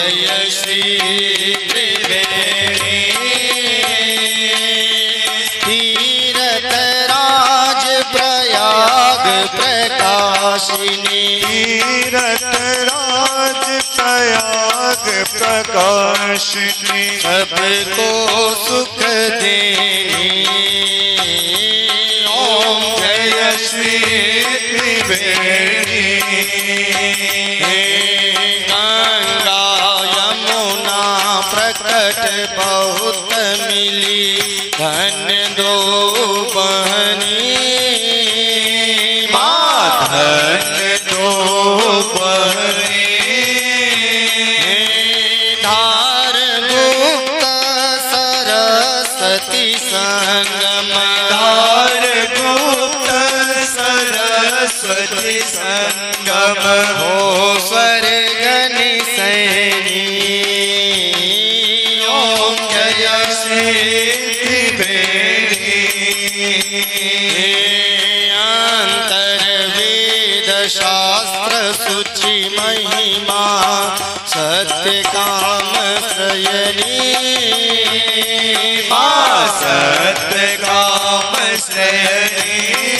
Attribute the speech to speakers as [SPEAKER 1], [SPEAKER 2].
[SPEAKER 1] जय श्री त्रिवेणी तीर्थराज प्रयाग प्रकाशिनी
[SPEAKER 2] तीर्थराज प्रयाग प्रकाशिनी
[SPEAKER 1] सबको सुख देनी ओम जय श्री त्रिवेणी गंगा यमुना प्रकट बहुत मिली धन दो बहनी
[SPEAKER 2] धन दो बहनी
[SPEAKER 1] धार मुक्त सरस्वती संगम
[SPEAKER 2] धार मुक्त सरस्वती संगम
[SPEAKER 1] हो स्वर्ग निसैनी ओम जय श्री त्रिवेणी अंतर्वेद शास्त्र सूचि महिमा सत्य काम श्रयणी
[SPEAKER 2] सत्य काम श्रेणी